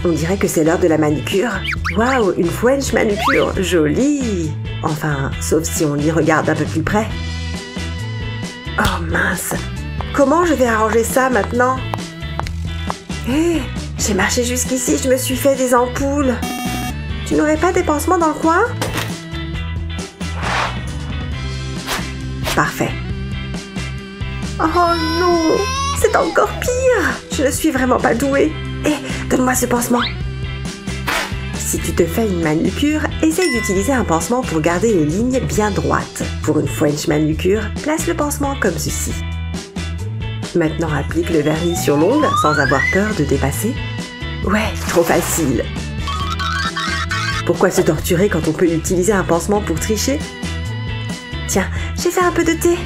On dirait que c'est l'heure de la manucure. Waouh, une French manucure, jolie! Enfin, sauf si on y regarde un peu plus près. Oh mince! Comment je vais arranger ça maintenant? Hé, j'ai marché jusqu'ici, je me suis fait des ampoules. Tu n'aurais pas des pansements dans le coin? Parfait. Oh non! C'est encore pire! Je ne suis vraiment pas douée. Hé, donne-moi ce pansement. Si tu te fais une manucure, essaye d'utiliser un pansement pour garder les lignes bien droites. Pour une French manucure, place le pansement comme ceci. Maintenant, applique le vernis sur l'ongle sans avoir peur de dépasser. Ouais, trop facile. Pourquoi se torturer quand on peut utiliser un pansement pour tricher? Tiens, j'ai fait un peu de thé.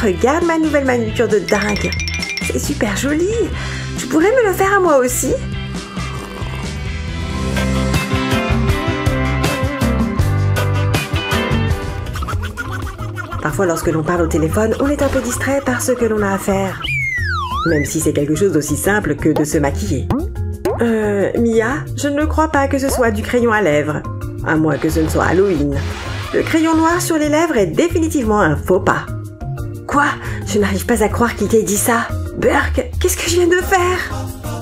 Regarde ma nouvelle manucure de dingue. C'est super joli. Tu pourrais me le faire à moi aussi? Parfois, lorsque l'on parle au téléphone, on est un peu distrait par ce que l'on a à faire. Même si c'est quelque chose d'aussi simple que de se maquiller. Mia, je ne crois pas que ce soit du crayon à lèvres. À moins que ce ne soit Halloween. Le crayon noir sur les lèvres est définitivement un faux pas. Quoi? Je n'arrive pas à croire qu'il t'ait dit ça. Burke, qu'est-ce que je viens de faire?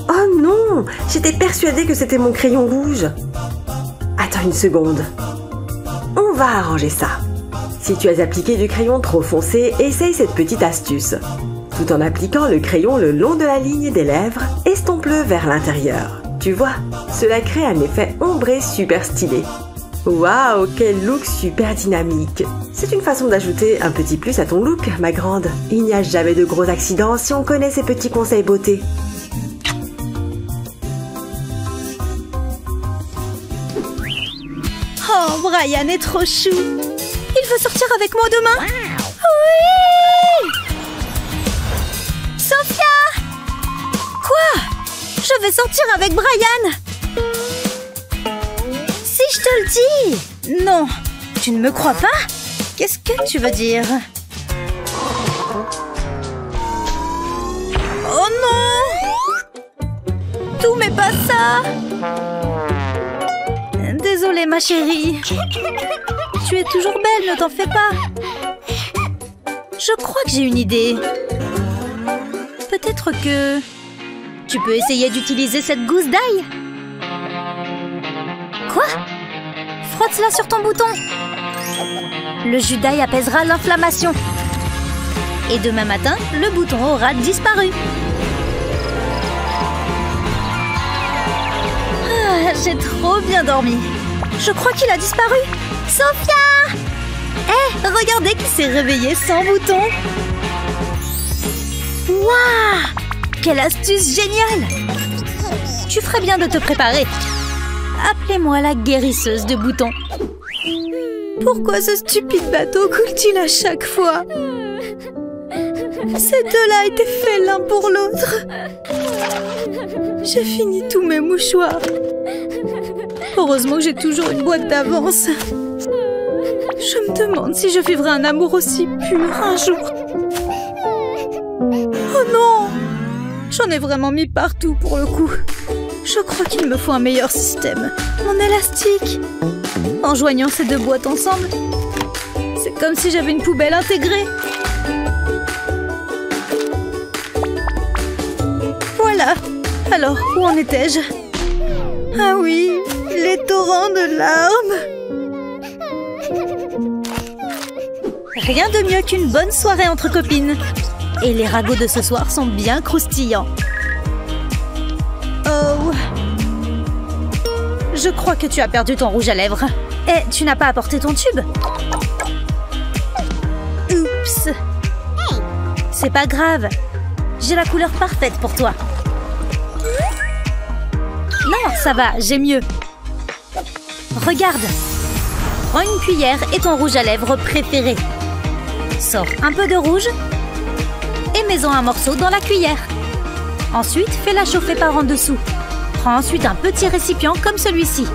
Oh non! J'étais persuadée que c'était mon crayon rouge. Attends une seconde. On va arranger ça. Si tu as appliqué du crayon trop foncé, essaye cette petite astuce. Tout en appliquant le crayon le long de la ligne des lèvres, estompe-le vers l'intérieur. Tu vois, cela crée un effet ombré super stylé. Waouh, quel look super dynamique! C'est une façon d'ajouter un petit plus à ton look, ma grande. Il n'y a jamais de gros accidents si on connaît ces petits conseils beauté. Oh, Brian est trop chou! Il veut sortir avec moi demain? Oui! Sophia! Quoi? Je vais sortir avec Brian! Si je te le dis! Non! Tu ne me crois pas? Qu'est-ce que tu veux dire? Oh non! Tout mais pas ça! Désolée ma chérie. Tu es toujours belle, ne t'en fais pas. Je crois que j'ai une idée. Peut-être que... tu peux essayer d'utiliser cette gousse d'ail. Quoi? Frotte-la sur ton bouton. Le jus d'ail apaisera l'inflammation. Et demain matin, le bouton aura disparu. Ah, j'ai trop bien dormi. Je crois qu'il a disparu. Sophia! Hé, regardez qui s'est réveillé sans bouton. Waouh! Quelle astuce géniale! Tu ferais bien de te préparer. Appelez-moi la guérisseuse de boutons. Pourquoi ce stupide bateau coule-t-il à chaque fois? Ces deux-là étaient faits l'un pour l'autre. J'ai fini tous mes mouchoirs. Heureusement que j'ai toujours une boîte d'avance. Je me demande si je vivrai un amour aussi pur un jour. Oh non! J'en ai vraiment mis partout pour le coup. Je crois qu'il me faut un meilleur système. Mon élastique. En joignant ces deux boîtes ensemble, c'est comme si j'avais une poubelle intégrée. Voilà. Alors, où en étais-je? Ah oui, les torrents de larmes. Rien de mieux qu'une bonne soirée entre copines. Et les ragots de ce soir sont bien croustillants. Oh. Je crois que tu as perdu ton rouge à lèvres. Et tu n'as pas apporté ton tube? Oups. C'est pas grave. J'ai la couleur parfaite pour toi. Non, ça va, j'ai mieux. Regarde. Prends une cuillère et ton rouge à lèvres préféré. Sors un peu de rouge et mets-en un morceau dans la cuillère. Ensuite, fais-la chauffer par en dessous. Prends ensuite un petit récipient comme celui-ci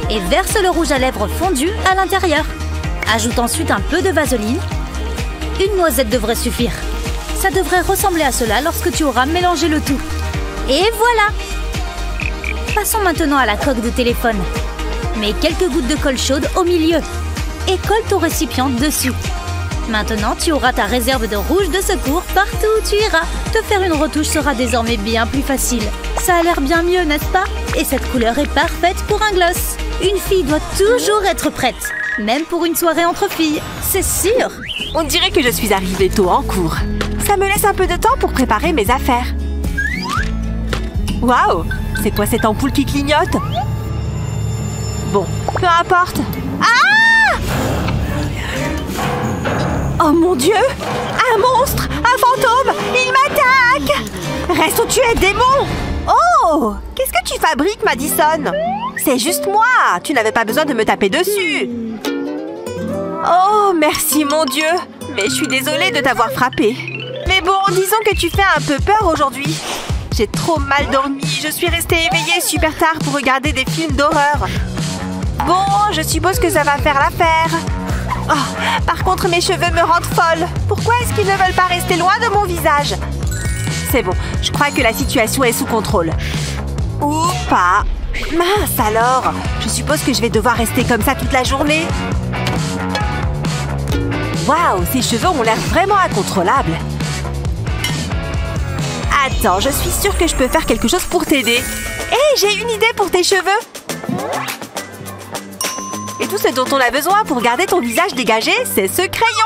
et verse le rouge à lèvres fondu à l'intérieur. Ajoute ensuite un peu de vaseline. Une noisette devrait suffire. Ça devrait ressembler à cela lorsque tu auras mélangé le tout. Et voilà! Passons maintenant à la coque de téléphone. Mets quelques gouttes de colle chaude au milieu et colle ton récipient dessus. Maintenant, tu auras ta réserve de rouge de secours partout où tu iras. Te faire une retouche sera désormais bien plus facile. Ça a l'air bien mieux, n'est-ce pas? Et cette couleur est parfaite pour un gloss. Une fille doit toujours être prête, même pour une soirée entre filles, c'est sûr. On dirait que je suis arrivée tôt en cours. Ça me laisse un peu de temps pour préparer mes affaires. Waouh! C'est quoi cette ampoule qui clignote? Bon, peu importe. Ah! Oh mon Dieu! Un monstre! Un fantôme! Il m'attaque! Reste où tu es, démon! Oh! Qu'est-ce que tu fabriques, Madison? C'est juste moi! Tu n'avais pas besoin de me taper dessus! Oh, merci mon Dieu! Mais je suis désolée de t'avoir frappé. Mais bon, disons que tu fais un peu peur aujourd'hui. J'ai trop mal dormi. Je suis restée éveillée super tard pour regarder des films d'horreur. Bon, je suppose que ça va faire l'affaire. Oh, par contre, mes cheveux me rendent folle. Pourquoi est-ce qu'ils ne veulent pas rester loin de mon visage? C'est bon, je crois que la situation est sous contrôle. Ou pas. Mince alors. Je suppose que je vais devoir rester comme ça toute la journée. Waouh, ces cheveux ont l'air vraiment incontrôlables. Attends, je suis sûre que je peux faire quelque chose pour t'aider. Hé, j'ai une idée pour tes cheveux. Et tout ce dont on a besoin pour garder ton visage dégagé, c'est ce crayon.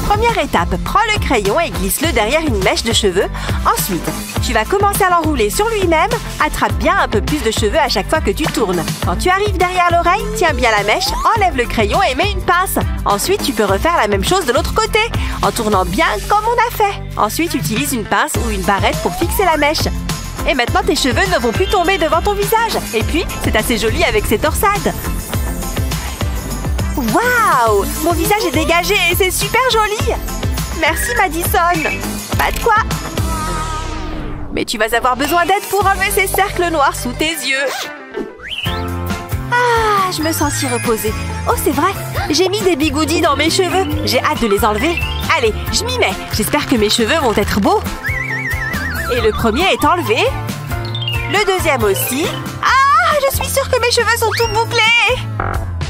Première étape, prends le crayon et glisse-le derrière une mèche de cheveux. Ensuite, tu vas commencer à l'enrouler sur lui-même. Attrape bien un peu plus de cheveux à chaque fois que tu tournes. Quand tu arrives derrière l'oreille, tiens bien la mèche, enlève le crayon et mets une pince. Ensuite, tu peux refaire la même chose de l'autre côté, en tournant bien comme on a fait. Ensuite, utilise une pince ou une barrette pour fixer la mèche. Et maintenant, tes cheveux ne vont plus tomber devant ton visage. Et puis, c'est assez joli avec ces torsades. Waouh! Mon visage est dégagé et c'est super joli! Merci Madison! Pas de quoi! Mais tu vas avoir besoin d'aide pour enlever ces cercles noirs sous tes yeux. Ah, je me sens si reposée. Oh, c'est vrai! J'ai mis des bigoudis dans mes cheveux. J'ai hâte de les enlever. Allez, je m'y mets. J'espère que mes cheveux vont être beaux. Et le premier est enlevé. Le deuxième aussi. Ah, je suis sûre que mes cheveux sont tout bouclés!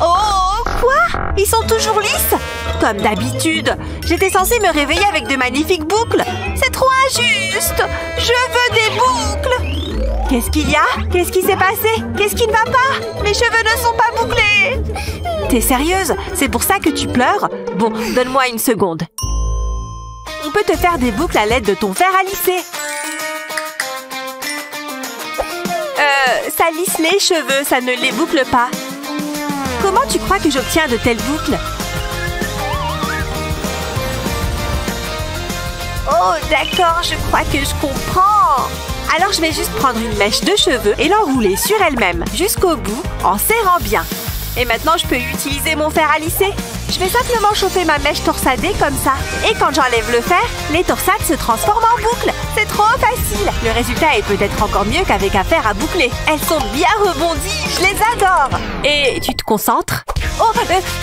Oh, quoi? Ils sont toujours lisses? Comme d'habitude. J'étais censée me réveiller avec de magnifiques boucles. C'est trop injuste. Je veux des boucles. Qu'est-ce qu'il y a? Qu'est-ce qui s'est passé? Qu'est-ce qui ne va pas? Mes cheveux ne sont pas bouclés. T'es sérieuse? C'est pour ça que tu pleures? Bon, donne-moi une seconde. On peut te faire des boucles à l'aide de ton fer à lisser. Ça lisse les cheveux, ça ne les boucle pas. Comment tu crois que j'obtiens de telles boucles? Oh, d'accord, je crois que je comprends. Alors, je vais juste prendre une mèche de cheveux et l'enrouler sur elle-même jusqu'au bout en serrant bien. Et maintenant, je peux utiliser mon fer à lisser. Je vais simplement chauffer ma mèche torsadée comme ça. Et quand j'enlève le fer, les torsades se transforment en boucles. C'est trop facile. Le résultat est peut-être encore mieux qu'avec un fer à boucler. Elles sont bien rebondies. Je les adore. Et tu te concentres? Oh,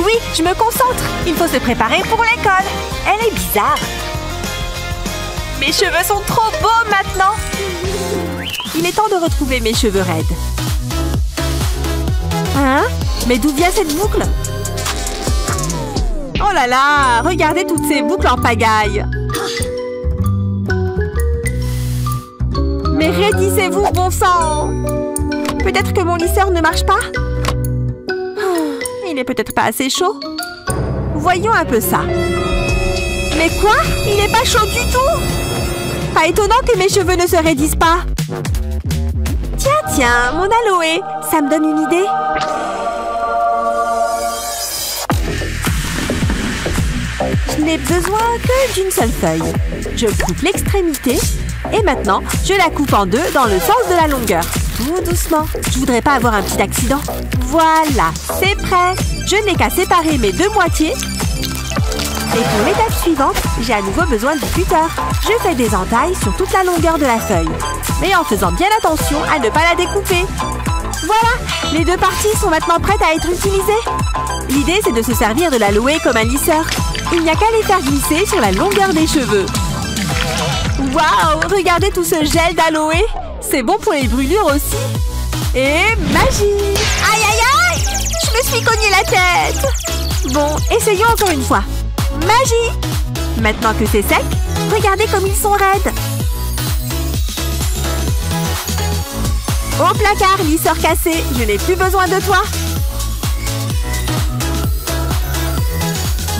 oui, je me concentre. Il faut se préparer pour l'école. Elle est bizarre. Mes cheveux sont trop beaux maintenant. Il est temps de retrouver mes cheveux raides. Hein? Mais d'où vient cette boucle? Oh là là! Regardez toutes ces boucles en pagaille! Mais raidissez-vous, bon sang! Peut-être que mon lisseur ne marche pas? Il n'est peut-être pas assez chaud? Voyons un peu ça. Mais quoi? Il n'est pas chaud du tout! Pas étonnant que mes cheveux ne se raidissent pas! Tiens, mon aloe! Ça me donne une idée! Je n'ai besoin que d'une seule feuille. Je coupe l'extrémité et maintenant, je la coupe en deux dans le sens de la longueur. Tout doucement. Je voudrais pas avoir un petit accident. Voilà, c'est prêt. Je n'ai qu'à séparer mes deux moitiés. Et pour l'étape suivante, j'ai à nouveau besoin du cutter. Je fais des entailles sur toute la longueur de la feuille, mais en faisant bien attention à ne pas la découper. Voilà, les deux parties sont maintenant prêtes à être utilisées. L'idée, c'est de se servir de l'aloe comme un lisseur. Il n'y a qu'à les faire glisser sur la longueur des cheveux. Waouh, regardez tout ce gel d'aloe. c'est bon pour les brûlures aussi. Et magie! Aïe, aïe, aïe! Je me suis cogné la tête! Bon, essayons encore une fois. Magie! Maintenant que c'est sec, regardez comme ils sont raides. Au placard, lisseur cassé, je n'ai plus besoin de toi.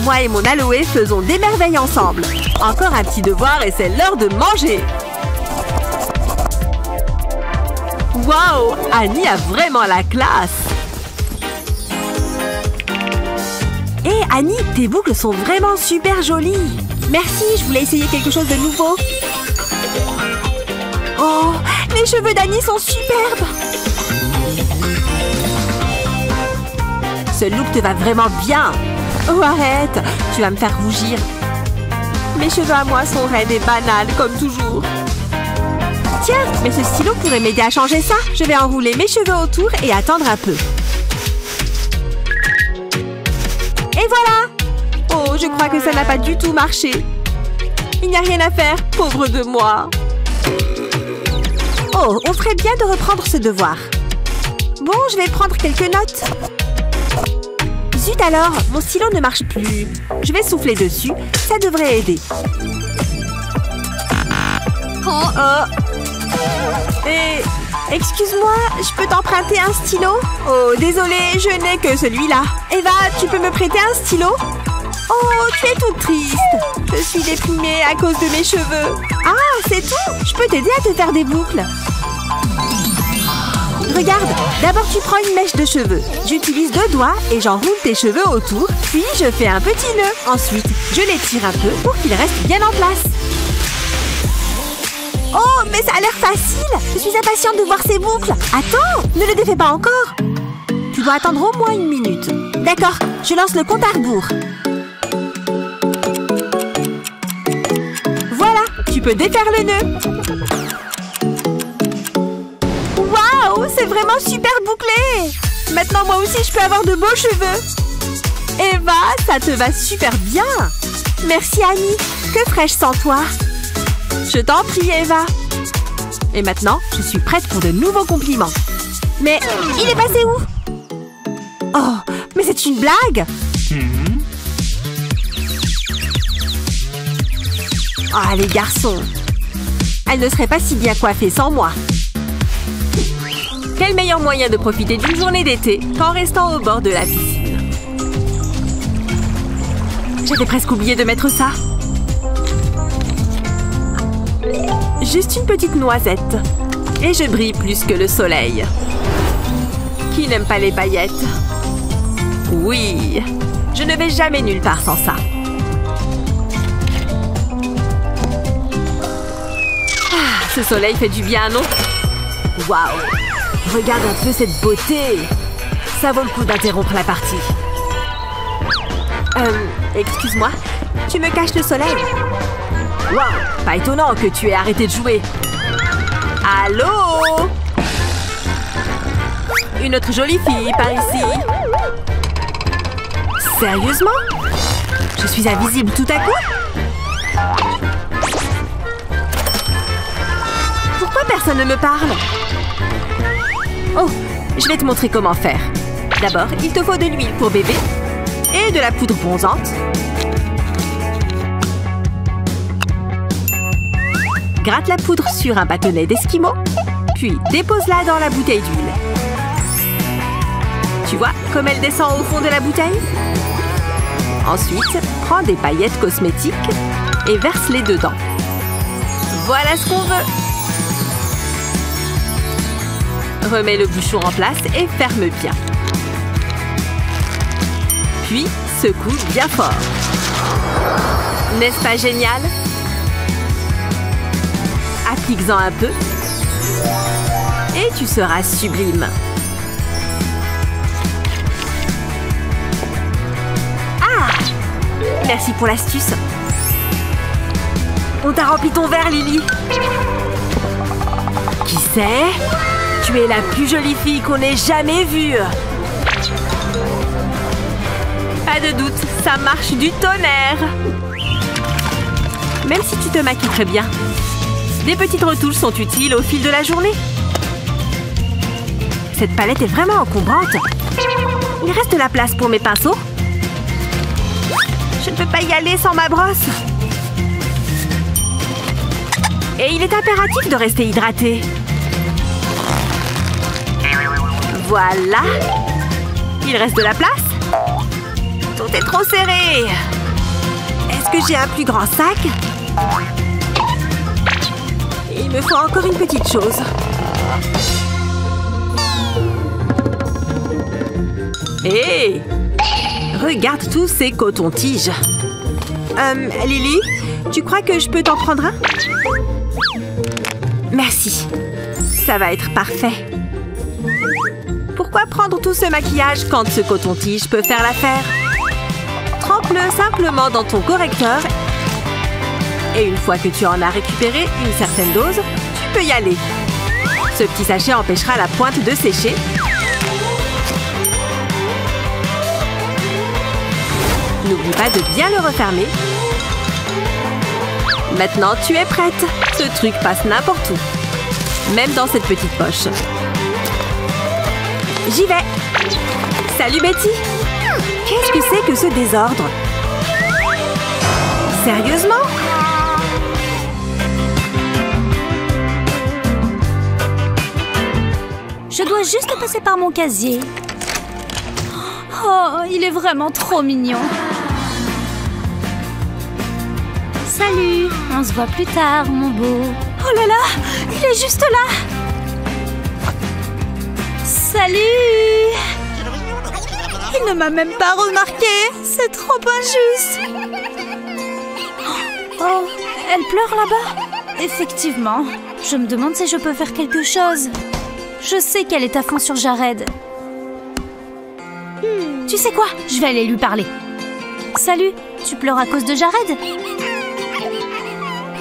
Moi et mon aloe faisons des merveilles ensemble. Encore un petit devoir et c'est l'heure de manger. Waouh! Annie a vraiment la classe! Hé, Annie, tes boucles sont vraiment super jolies! Merci, je voulais essayer quelque chose de nouveau. Oh, les cheveux d'Annie sont superbes! Ce look te va vraiment bien! Oh, arrête! Tu vas me faire rougir. Mes cheveux à moi sont raides et banals, comme toujours. Tiens, mais ce stylo pourrait m'aider à changer ça. Je vais enrouler mes cheveux autour et attendre un peu. Et voilà! Oh, je crois que ça n'a pas du tout marché. Il n'y a rien à faire, pauvre de moi. Oh, on ferait bien de reprendre ce devoir. Bon, je vais prendre quelques notes. Zut alors, mon stylo ne marche plus. Je vais souffler dessus, ça devrait aider. Oh! Et... excuse-moi, je peux t'emprunter un stylo? Oh, désolée, je n'ai que celui-là. Eva, tu peux me prêter un stylo? Oh, tu es toute triste. Je suis déprimée à cause de mes cheveux. Ah, c'est tout? Je peux t'aider à te faire des boucles. Regarde, d'abord tu prends une mèche de cheveux. J'utilise 2 doigts et j'enroule tes cheveux autour. Puis je fais un petit nœud. Ensuite, je les tire un peu pour qu'ils restent bien en place. Oh, mais ça a l'air facile! Je suis impatiente de voir ces boucles! Attends, ne le défais pas encore! Tu dois attendre au moins 1 minute. D'accord, je lance le compte à rebours. Voilà, tu peux défaire le nœud. Waouh, c'est vraiment super bouclé! Maintenant, moi aussi, je peux avoir de beaux cheveux. Eva, ça te va super bien! Merci, Annie. Que ferais-je sans toi? Je t'en prie, Eva. Et maintenant, je suis prête pour de nouveaux compliments. Mais il est passé où? Oh, mais c'est une blague! Ah, les garçons! Elle ne serait pas si bien coiffée sans moi. Quel meilleur moyen de profiter d'une journée d'été qu'en restant au bord de la piscine? J'avais presque oublié de mettre ça. Juste une petite noisette. Et je brille plus que le soleil. Qui n'aime pas les paillettes? Oui, je ne vais jamais nulle part sans ça. Ah, ce soleil fait du bien, non? Waouh! Regarde un peu cette beauté! Ça vaut le coup d'interrompre la partie. Excuse-moi, tu me caches le soleil? Waouh! Pas étonnant que tu aies arrêté de jouer. Allô? Une autre jolie fille par ici. Sérieusement? Je suis invisible tout à coup? Pourquoi personne ne me parle? Oh, je vais te montrer comment faire. D'abord, il te faut de l'huile pour bébé et de la poudre bronzante. Gratte la poudre sur un bâtonnet d'esquimau, puis dépose-la dans la bouteille d'huile. Tu vois comme elle descend au fond de la bouteille? Ensuite, prends des paillettes cosmétiques et verse-les dedans. Voilà ce qu'on veut! Remets le bouchon en place et ferme bien. Puis, secoue bien fort. N'est-ce pas génial? Applique-en un peu. Et tu seras sublime. Ah! Merci pour l'astuce. On t'a rempli ton verre, Lily. Qui sait? Tu es la plus jolie fille qu'on ait jamais vue. Pas de doute, ça marche du tonnerre. Même si tu te maquilles très bien. Des petites retouches sont utiles au fil de la journée. Cette palette est vraiment encombrante. Il reste de la place pour mes pinceaux. Je ne peux pas y aller sans ma brosse. Et il est impératif de rester hydraté. Voilà. Il reste de la place. Tout est trop serré. Est-ce que j'ai un plus grand sac? Il me faut encore une petite chose. Hé! Regarde tous ces cotons-tiges. Lily, tu crois que je peux t'en prendre un? Merci. Ça va être parfait. Pourquoi prendre tout ce maquillage quand ce coton-tige peut faire l'affaire? Trempe-le simplement dans ton correcteur. Et une fois que tu en as récupéré une certaine dose, tu peux y aller. Ce petit sachet empêchera la pointe de sécher. N'oublie pas de bien le refermer. Maintenant, tu es prête. Ce truc passe n'importe où. Même dans cette petite poche. J'y vais. Salut Betty. Qu'est-ce que c'est que ce désordre? Sérieusement? Je dois juste passer par mon casier. Oh, il est vraiment trop mignon. Salut, on se voit plus tard, mon beau. Oh là là, il est juste là. Salut. Il ne m'a même pas remarqué. C'est trop injuste. Oh, elle pleure là-bas. Effectivement, je me demande si je peux faire quelque chose. Je sais qu'elle est à fond sur Jared. Tu sais quoi? Je vais aller lui parler. Salut, tu pleures à cause de Jared?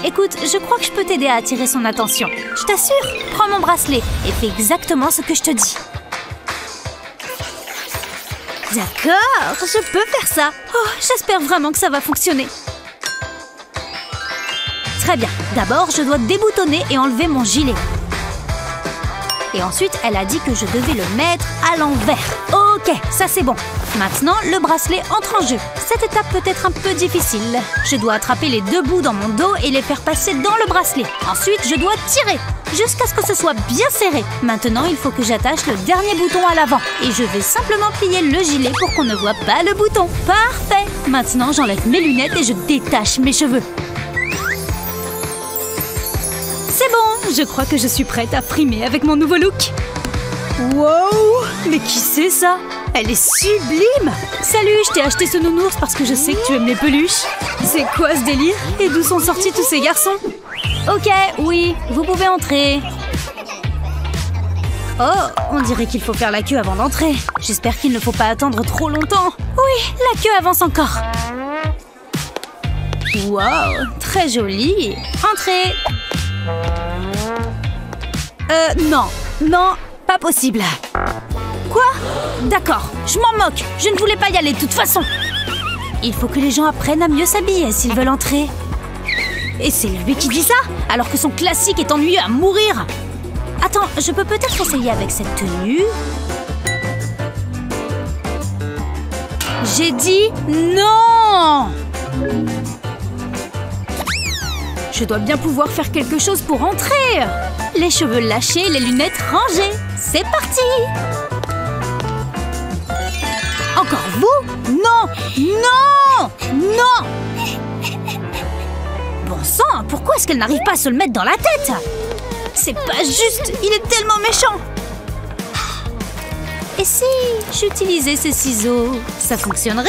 Écoute, je crois que je peux t'aider à attirer son attention. Je t'assure, prends mon bracelet et fais exactement ce que je te dis. D'accord, je peux faire ça. Oh, j'espère vraiment que ça va fonctionner. Très bien, d'abord je dois déboutonner et enlever mon gilet. Et ensuite, elle a dit que je devais le mettre à l'envers. Ok, ça c'est bon. Maintenant, le bracelet entre en jeu. Cette étape peut être un peu difficile. Je dois attraper les deux bouts dans mon dos et les faire passer dans le bracelet. Ensuite, je dois tirer jusqu'à ce que ce soit bien serré. Maintenant, il faut que j'attache le dernier bouton à l'avant. Et je vais simplement plier le gilet pour qu'on ne voit pas le bouton. Parfait! Maintenant, j'enlève mes lunettes et je détache mes cheveux. C'est bon, je crois que je suis prête à frimer avec mon nouveau look. Wow! Mais qui c'est ça? Elle est sublime! Salut, je t'ai acheté ce nounours parce que je sais que tu aimes les peluches. C'est quoi ce délire? Et d'où sont sortis tous ces garçons? Ok, oui, vous pouvez entrer. Oh, on dirait qu'il faut faire la queue avant d'entrer. J'espère qu'il ne faut pas attendre trop longtemps. Oui, la queue avance encore. Wow, très joli. Entrez. Non, pas possible. Quoi? D'accord, je m'en moque. Je ne voulais pas y aller de toute façon. Il faut que les gens apprennent à mieux s'habiller s'ils veulent entrer. Et c'est lui qui dit ça, alors que son classique est ennuyeux à mourir. Attends, je peux peut-être essayer avec cette tenue. J'ai dit non! Je dois bien pouvoir faire quelque chose pour entrer. Les cheveux lâchés, les lunettes rangées. C'est parti! Encore vous? Non! Non! Non! Bon sang, pourquoi est-ce qu'elle n'arrive pas à se le mettre dans la tête? C'est pas juste, il est tellement méchant. Et si j'utilisais ces ciseaux, ça fonctionnerait?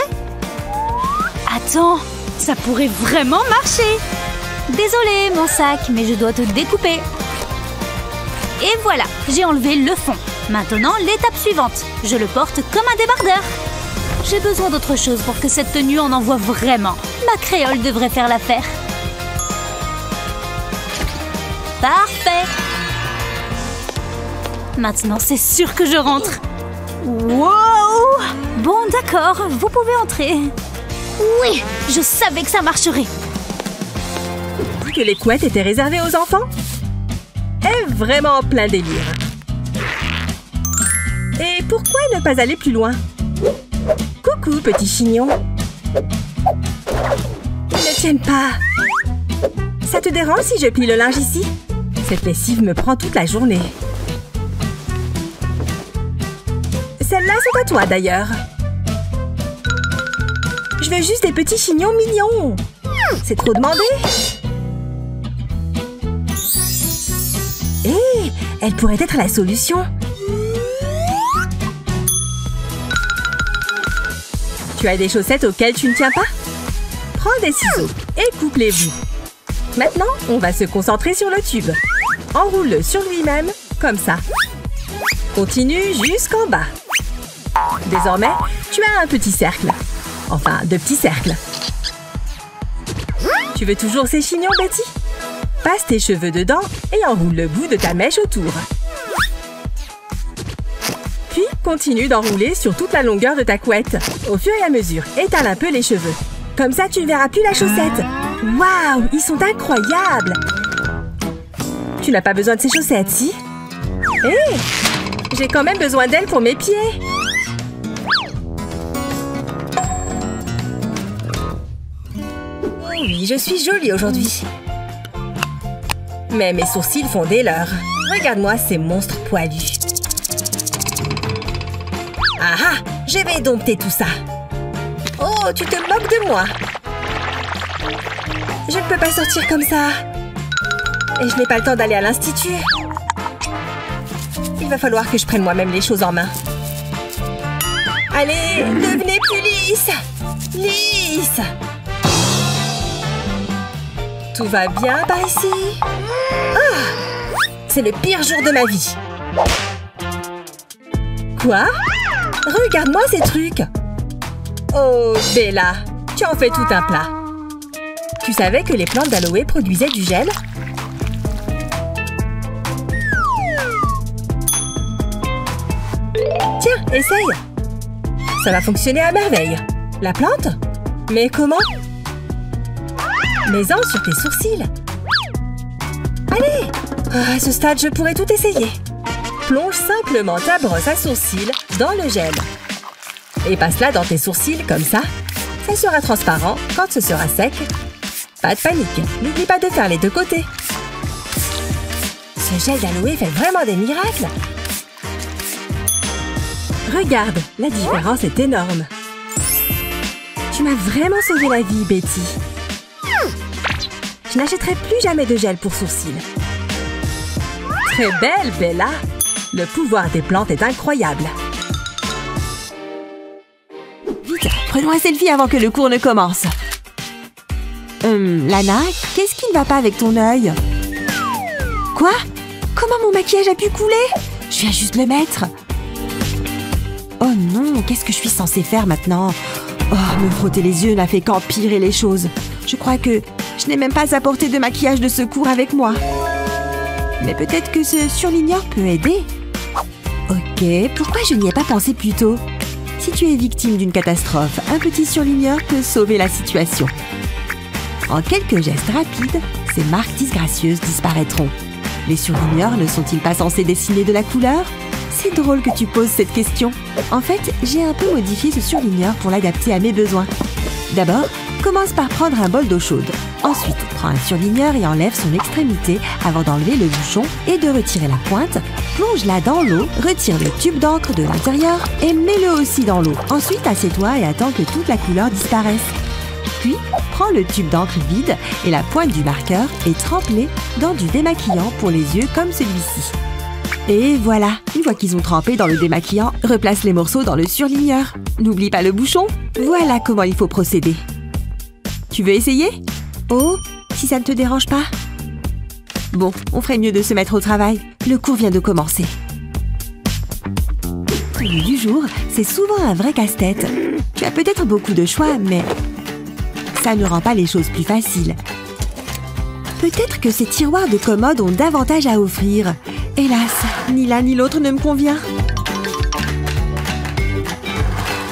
Attends, ça pourrait vraiment marcher. Désolée, mon sac, mais je dois te découper. Et voilà, j'ai enlevé le fond. Maintenant, l'étape suivante. Je le porte comme un débardeur. J'ai besoin d'autre chose pour que cette tenue en envoie vraiment. Ma créole devrait faire l'affaire. Parfait. Maintenant, c'est sûr que je rentre. Wow! Bon, d'accord, vous pouvez entrer. Oui, je savais que ça marcherait. que les couettes étaient réservées aux enfants? Est vraiment en plein délire. Et pourquoi ne pas aller plus loin? Coucou, petit chignon. Ils ne tiennent pas. Ça te dérange si je plie le linge ici? Cette lessive me prend toute la journée. Celles-là sont à toi, d'ailleurs. Je veux juste des petits chignons mignons. C'est trop demandé. Hé, elle pourrait être la solution. Tu as des chaussettes auxquelles tu ne tiens pas? Prends des ciseaux et coupe-les bouts. Maintenant, on va se concentrer sur le tube. Enroule-le sur lui-même, comme ça. Continue jusqu'en bas. Désormais, tu as un petit cercle. Enfin, 2 petits cercles. Tu veux toujours ces chignons, Betty? Passe tes cheveux dedans et enroule le bout de ta mèche autour. Puis, continue d'enrouler sur toute la longueur de ta couette. Au fur et à mesure, étale un peu les cheveux. Comme ça, tu ne verras plus la chaussette. Waouh, ils sont incroyables! Tu n'as pas besoin de ces chaussettes, si? Hé! J'ai quand même besoin d'elles pour mes pieds. Oui, je suis jolie aujourd'hui. Mais mes sourcils font des leurs. Regarde-moi ces monstres poilus. Ah ah! Je vais dompter tout ça. Oh, tu te moques de moi. Je ne peux pas sortir comme ça. Et je n'ai pas le temps d'aller à l'institut. Il va falloir que je prenne moi-même les choses en main. Allez, devenez plus lisse. Lisse. Tout va bien par ici? Ah! C'est le pire jour de ma vie. Quoi? Regarde-moi ces trucs. Oh, Bella, tu en fais tout un plat. Tu savais que les plantes d'aloe produisaient du gel? Tiens, essaye. Ça va fonctionner à merveille. La plante? Mais comment? Mets-en sur tes sourcils. Allez! À ce stade, je pourrais tout essayer. Plonge simplement ta brosse à sourcils dans le gel. Et passe-la dans tes sourcils comme ça. Ça sera transparent quand ce sera sec. Pas de panique, n'oublie pas de faire les 2 côtés. Ce gel d'aloe fait vraiment des miracles. Regarde, la différence est énorme. Tu m'as vraiment sauvé la vie, Betty. Je n'achèterai plus jamais de gel pour sourcils. Très belle, Bella. Le pouvoir des plantes est incroyable. Vite, prenons un selfie avant que le cours ne commence. Lana, qu'est-ce qui ne va pas avec ton œil? Quoi? Comment mon maquillage a pu couler? Je viens juste le mettre. Oh non, qu'est-ce que je suis censée faire maintenant? Oh, me frotter les yeux n'a fait qu'empirer les choses. Je crois que je n'ai même pas apporté de maquillage de secours avec moi. Mais peut-être que ce surligneur peut aider. Ok, pourquoi je n'y ai pas pensé plus tôt? Si tu es victime d'une catastrophe, un petit surligneur peut sauver la situation. En quelques gestes rapides, ces marques disgracieuses disparaîtront. Les surligneurs ne sont-ils pas censés dessiner de la couleur? C'est drôle que tu poses cette question. En fait, j'ai un peu modifié ce surligneur pour l'adapter à mes besoins. D'abord, commence par prendre un bol d'eau chaude. Ensuite, prends un surligneur et enlève son extrémité avant d'enlever le bouchon et de retirer la pointe. Plonge-la dans l'eau, retire le tube d'encre de l'intérieur et mets-le aussi dans l'eau. Ensuite, assieds-toi et attends que toute la couleur disparaisse. Puis, prends le tube d'encre vide et la pointe du marqueur et trempe-les dans du démaquillant pour les yeux comme celui-ci. Et voilà, une fois qu'ils ont trempé dans le démaquillant, replace les morceaux dans le surligneur. N'oublie pas le bouchon. Voilà comment il faut procéder. Tu veux essayer? Oh, si ça ne te dérange pas. Bon, on ferait mieux de se mettre au travail. Le cours vient de commencer. Le lieu du jour, c'est souvent un vrai casse-tête. Tu as peut-être beaucoup de choix, mais ça ne rend pas les choses plus faciles. Peut-être que ces tiroirs de commode ont davantage à offrir. Hélas, ni l'un ni l'autre ne me convient.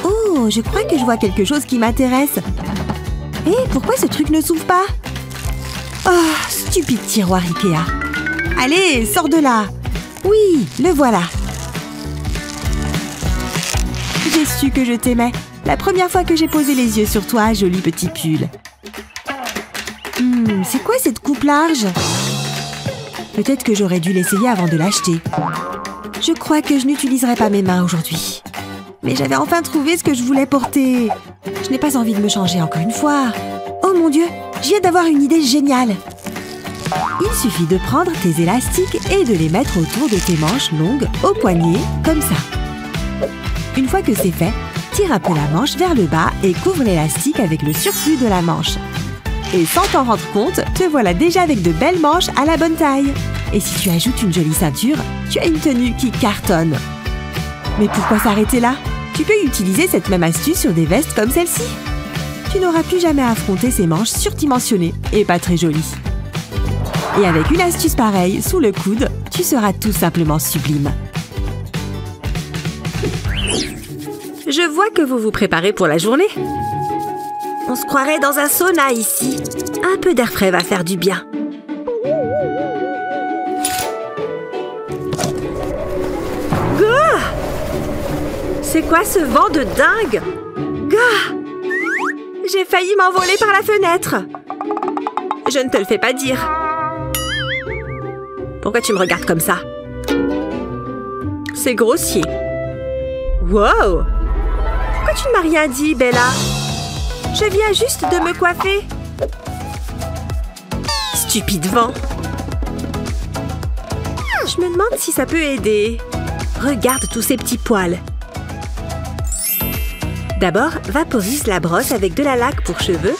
Oh, je crois que je vois quelque chose qui m'intéresse. Hé, pourquoi ce truc ne s'ouvre pas? Oh, stupide tiroir Ikea. Allez, sors de là. Oui, le voilà. J'ai su que je t'aimais. La première fois que j'ai posé les yeux sur toi, joli petit pull. C'est quoi cette coupe large? Peut-être que j'aurais dû l'essayer avant de l'acheter. Je crois que je n'utiliserai pas mes mains aujourd'hui. Mais j'avais enfin trouvé ce que je voulais porter. Je n'ai pas envie de me changer encore une fois. Oh mon Dieu, je viens d'avoir une idée géniale. Il suffit de prendre tes élastiques et de les mettre autour de tes manches longues au poignet, comme ça. Une fois que c'est fait, tire un peu la manche vers le bas et couvre l'élastique avec le surplus de la manche. Et sans t'en rendre compte, te voilà déjà avec de belles manches à la bonne taille. Et si tu ajoutes une jolie ceinture, tu as une tenue qui cartonne. Mais pourquoi s'arrêter là? Tu peux utiliser cette même astuce sur des vestes comme celle-ci. Tu n'auras plus jamais à affronter ces manches surdimensionnées et pas très jolies. Et avec une astuce pareille sous le coude, tu seras tout simplement sublime. Je vois que vous vous préparez pour la journée. On se croirait dans un sauna ici. Un peu d'air frais va faire du bien. Gah! C'est quoi ce vent de dingue? Gah! J'ai failli m'envoler par la fenêtre. Je ne te le fais pas dire. Pourquoi tu me regardes comme ça? C'est grossier. Wow! Pourquoi tu ne m'as rien dit, Bella? Je viens juste de me coiffer. Stupide vent. Je me demande si ça peut aider. Regarde tous ces petits poils. D'abord, vaporise la brosse avec de la laque pour cheveux.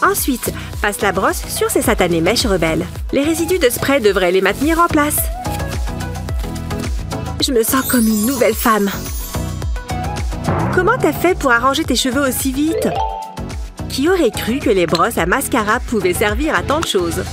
Ensuite, passe la brosse sur ces satanées mèches rebelles. Les résidus de spray devraient les maintenir en place. Je me sens comme une nouvelle femme. Comment t'as fait pour arranger tes cheveux aussi vite? Qui aurait cru que les brosses à mascara pouvaient servir à tant de choses?